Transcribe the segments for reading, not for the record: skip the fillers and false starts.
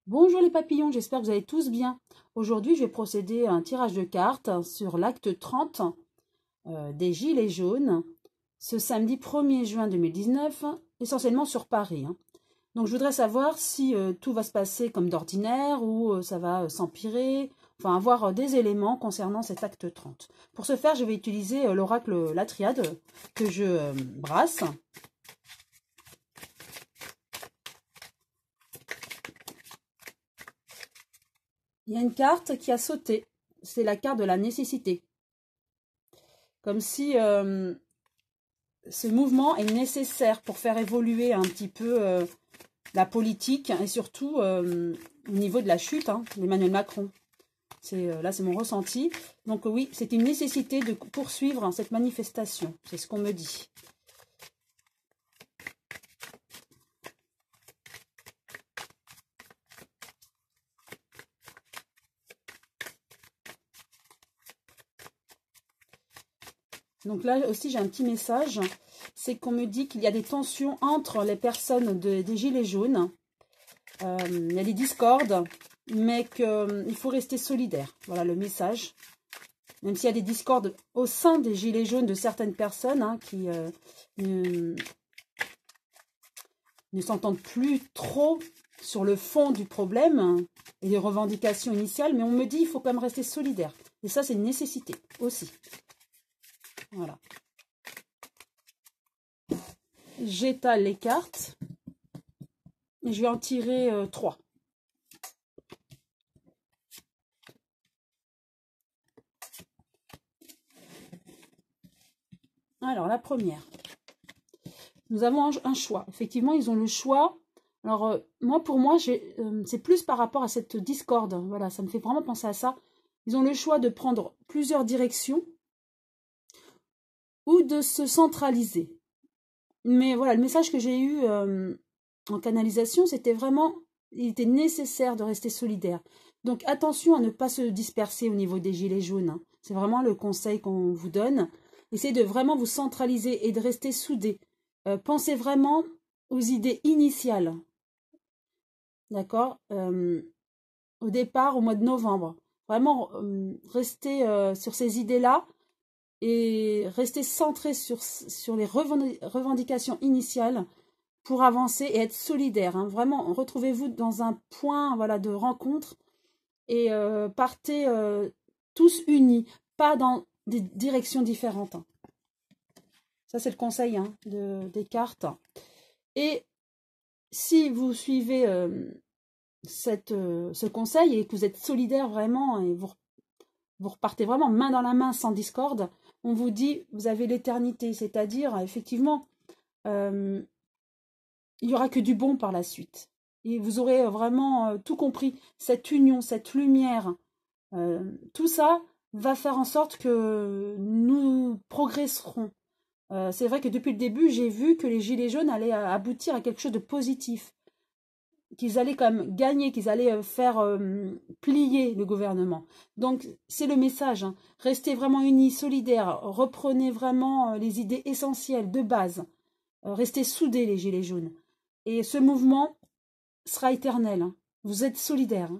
Bonjour les papillons, j'espère que vous allez tous bien. Aujourd'hui, je vais procéder à un tirage de cartes sur l'acte 30 des Gilets jaunes, ce samedi 1er juin 2019, essentiellement sur Paris. Donc je voudrais savoir si tout va se passer comme d'ordinaire ou ça va s'empirer, enfin avoir des éléments concernant cet acte 30. Pour ce faire, je vais utiliser l'oracle La Triade que je brasse. Il y a une carte qui a sauté, c'est la carte de la nécessité. Comme si ce mouvement est nécessaire pour faire évoluer un petit peu la politique et surtout au niveau de la chute d'Emmanuel Macron. Là, c'est mon ressenti. Donc oui, c'est une nécessité de poursuivre cette manifestation. C'est ce qu'on me dit. Donc là aussi, j'ai un petit message. C'est qu'on me dit qu'il y a des tensions entre les personnes des Gilets jaunes. Il y a des discordes, mais qu'il faut rester solidaire. Voilà le message. Même s'il y a des discordes au sein des Gilets jaunes de certaines personnes qui ne s'entendent plus trop sur le fond du problème et des revendications initiales, mais on me dit qu'il faut quand même rester solidaire. Et ça, c'est une nécessité aussi. Voilà. J'étale les cartes et je vais en tirer 3. Alors, la première. Nous avons un choix. Effectivement, ils ont le choix. Alors, pour moi, c'est plus par rapport à cette discorde. Voilà, ça me fait vraiment penser à ça. Ils ont le choix de prendre plusieurs directions ou de se centraliser. Mais voilà, le message que j'ai eu en canalisation, c'était vraiment, il était nécessaire de rester solidaire. Donc, attention à ne pas se disperser au niveau des Gilets jaunes. C'est vraiment le conseil qu'on vous donne. Essayez de vraiment vous centraliser et de rester soudés. Pensez vraiment aux idées initiales. D'accord, au départ, au mois de novembre. Vraiment, restez sur ces idées-là et restez centré sur les revendications initiales pour avancer et être solidaire. Vraiment, retrouvez-vous dans un point de rencontre et partez tous unis, pas dans des directions différentes. Ça, c'est le conseil des cartes. Et si vous suivez ce conseil et que vous êtes solidaire vraiment et vous repartez vraiment main dans la main sans discorde, on vous dit vous avez l'éternité, c'est-à-dire effectivement il n'y aura que du bon par la suite. Et vous aurez vraiment tout compris, cette union, cette lumière, tout ça va faire en sorte que nous progresserons. C'est vrai que depuis le début, j'ai vu que les Gilets jaunes allaient aboutir à quelque chose de positif, qu'ils allaient quand même gagner, qu'ils allaient faire plier le gouvernement. Donc, c'est le message. Restez vraiment unis, solidaires, reprenez vraiment les idées essentielles de base. Restez soudés, les Gilets jaunes. Et ce mouvement sera éternel. Vous êtes solidaires.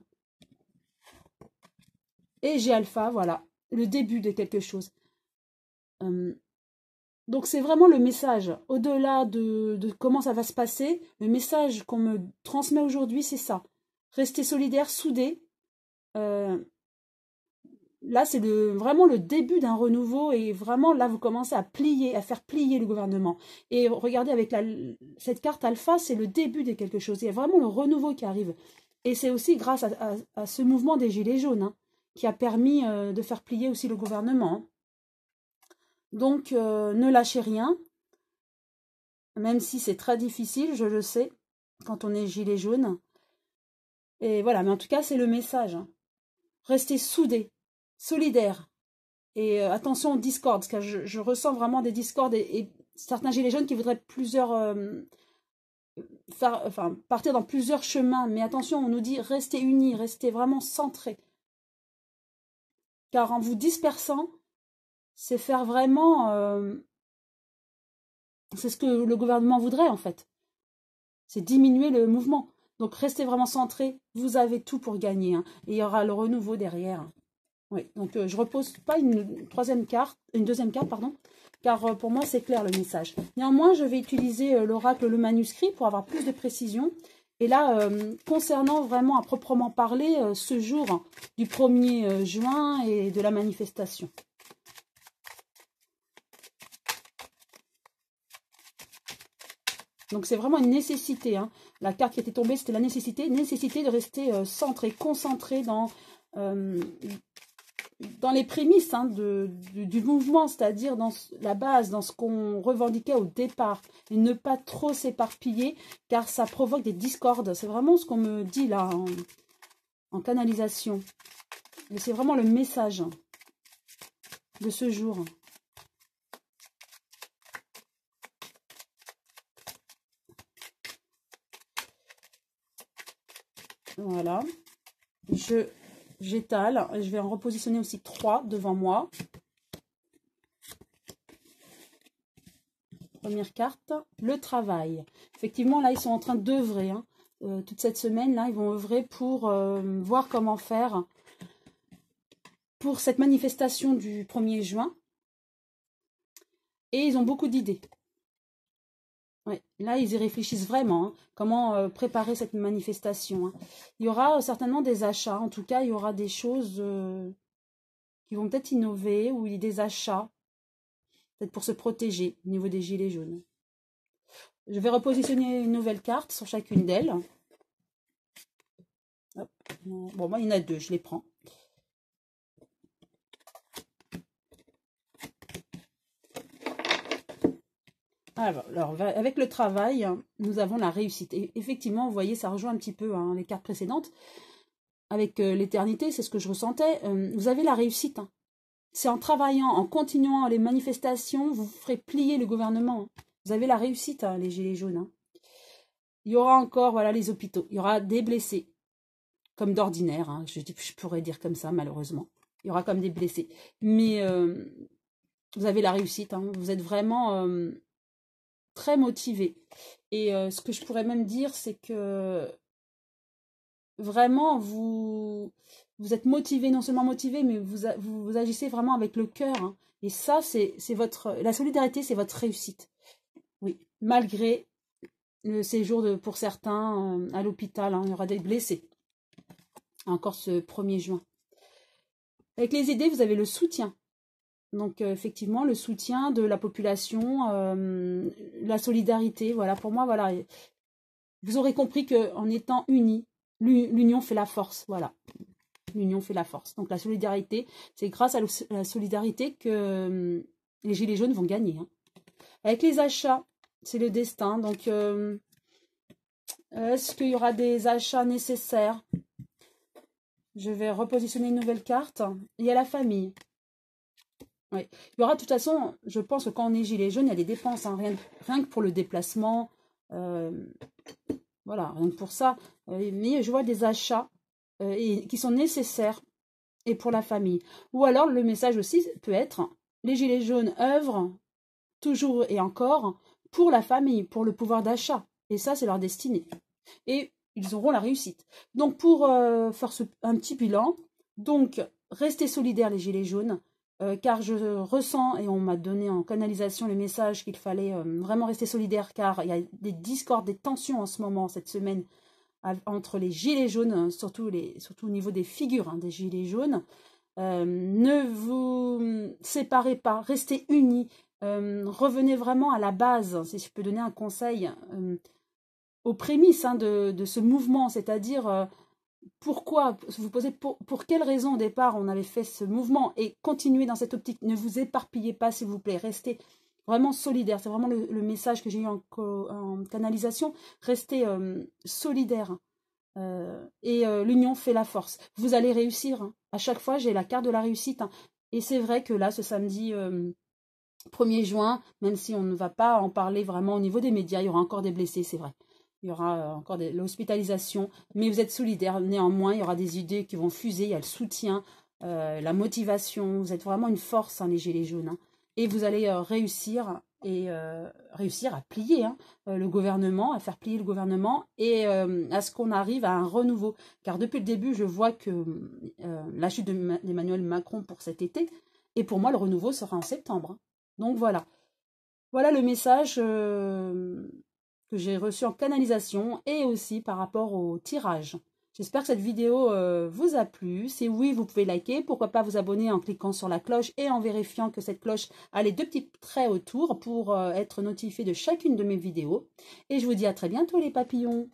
Et G alpha, voilà, le début de quelque chose. Donc c'est vraiment le message, au-delà de comment ça va se passer, le message qu'on me transmet aujourd'hui, c'est ça. Restez solidaires, soudés. Là, c'est vraiment le début d'un renouveau et vraiment, là, vous commencez à faire plier le gouvernement. Et regardez, avec cette carte alpha, c'est le début de quelque chose. Il y a vraiment le renouveau qui arrive. Et c'est aussi grâce à ce mouvement des Gilets jaunes qui a permis de faire plier aussi le gouvernement. Donc, ne lâchez rien, même si c'est très difficile, je le sais, quand on est gilet jaune. Et voilà, mais en tout cas, c'est le message. Restez soudés, solidaires. Et attention aux discordes, parce que je ressens vraiment des discordes et certains gilets jaunes qui voudraient partir dans plusieurs chemins. Mais attention, on nous dit restez unis, restez vraiment centrés. Car en vous dispersant, c'est faire vraiment... c'est ce que le gouvernement voudrait, en fait. C'est diminuer le mouvement. Donc, restez vraiment centrés. Vous avez tout pour gagner. Hein. Et il y aura le renouveau derrière. Oui, donc je repose pas une deuxième carte, pardon, car pour moi, c'est clair le message. Néanmoins, je vais utiliser l'oracle, le manuscrit, pour avoir plus de précision. Et là, concernant vraiment à proprement parler ce jour du 1er juin et de la manifestation. Donc, c'est vraiment une nécessité. Hein. La carte qui était tombée, c'était la nécessité de rester centré, concentré dans les prémices hein, du mouvement, c'est-à-dire dans la base, dans ce qu'on revendiquait au départ, et ne pas trop s'éparpiller, car ça provoque des discordes. C'est vraiment ce qu'on me dit là, en canalisation. Et c'est vraiment le message de ce jour. Voilà. J'étale. Je vais en repositionner aussi 3 devant moi. Première carte, le travail. Effectivement, là, ils sont en train d'œuvrer. Hein. Toute cette semaine, là, ils vont œuvrer pour voir comment faire pour cette manifestation du 1er juin. Et ils ont beaucoup d'idées. Ouais, là, ils y réfléchissent vraiment, hein, comment préparer cette manifestation. Hein. Il y aura certainement des achats, en tout cas, il y aura des choses qui vont peut-être innover, ou des achats, peut-être pour se protéger au niveau des gilets jaunes. Je vais repositionner une nouvelle carte sur chacune d'elles. Bon, moi, il y en a 2, je les prends. Alors, avec le travail, nous avons la réussite. Et effectivement, vous voyez, ça rejoint un petit peu hein, les cartes précédentes. Avec l'éternité, c'est ce que je ressentais. Vous avez la réussite. Hein. C'est en travaillant, en continuant les manifestations, vous ferez plier le gouvernement. Hein. Vous avez la réussite, hein, les gilets jaunes. Hein. Il y aura encore voilà, les hôpitaux. Il y aura des blessés, comme d'ordinaire. Hein. Je pourrais dire comme ça, malheureusement. Il y aura comme des blessés. Mais vous avez la réussite. Hein. Vous êtes vraiment... très motivé. Et ce que je pourrais même dire, c'est que vraiment, vous êtes motivé, non seulement motivé, mais vous agissez vraiment avec le cœur. Hein. Et ça, c'est la solidarité, c'est votre réussite. Oui, malgré le séjour pour certains à l'hôpital, hein, il y aura des blessés. Encore ce 1er juin. Avec les idées, vous avez le soutien. Donc, effectivement, le soutien de la population, la solidarité, voilà, pour moi, voilà. Vous aurez compris qu'en étant unis, l'union fait la force, voilà. L'union fait la force. Donc, la solidarité, c'est grâce à la solidarité que les gilets jaunes vont gagner. Hein. Avec les achats, c'est le destin. Donc, est-ce qu'il y aura des achats nécessaires? Je vais repositionner une nouvelle carte. Il y a la famille. Oui. Il y aura de toute façon, je pense que quand on est gilet jaune, il y a des dépenses, hein, rien que pour le déplacement. Voilà, rien que pour ça. Mais je vois des achats qui sont nécessaires et pour la famille. Ou alors le message aussi peut être, les gilets jaunes œuvrent toujours et encore pour la famille, pour le pouvoir d'achat. Et ça, c'est leur destinée. Et ils auront la réussite. Donc pour faire un petit bilan, donc restez solidaires les gilets jaunes. Car je ressens, et on m'a donné en canalisation le message qu'il fallait vraiment rester solidaire, car il y a des discordes, des tensions en ce moment, cette semaine, entre les gilets jaunes, surtout au niveau des figures hein, des gilets jaunes. Ne vous séparez pas, restez unis, revenez vraiment à la base, si je peux donner un conseil, aux prémices hein, de ce mouvement, c'est-à-dire... pourquoi, vous posez pour quelle raison au départ on avait fait ce mouvement et continuez dans cette optique, ne vous éparpillez pas s'il vous plaît, restez vraiment solidaires, c'est vraiment le message que j'ai eu en canalisation, restez solidaires et l'union fait la force, vous allez réussir, hein. À chaque fois j'ai la carte de la réussite hein. Et c'est vrai que là ce samedi 1er juin, même si on ne va pas en parler vraiment au niveau des médias, il y aura encore des blessés, c'est vrai. Il y aura encore de l'hospitalisation, mais vous êtes solidaires. Néanmoins, il y aura des idées qui vont fuser. Il y a le soutien, la motivation. Vous êtes vraiment une force, hein, les gilets jaunes. Hein. Et vous allez réussir et réussir à plier le gouvernement, à faire plier le gouvernement et à ce qu'on arrive à un renouveau. Car depuis le début, je vois que la chute d'Emmanuel Macron pour cet été, et pour moi, le renouveau sera en septembre. Donc voilà. Voilà le message que j'ai reçu en canalisation et aussi par rapport au tirage. J'espère que cette vidéo vous a plu. Si oui, vous pouvez liker. Pourquoi pas vous abonner en cliquant sur la cloche et en vérifiant que cette cloche a les 2 petits traits autour pour être notifié de chacune de mes vidéos. Et je vous dis à très bientôt les papillons.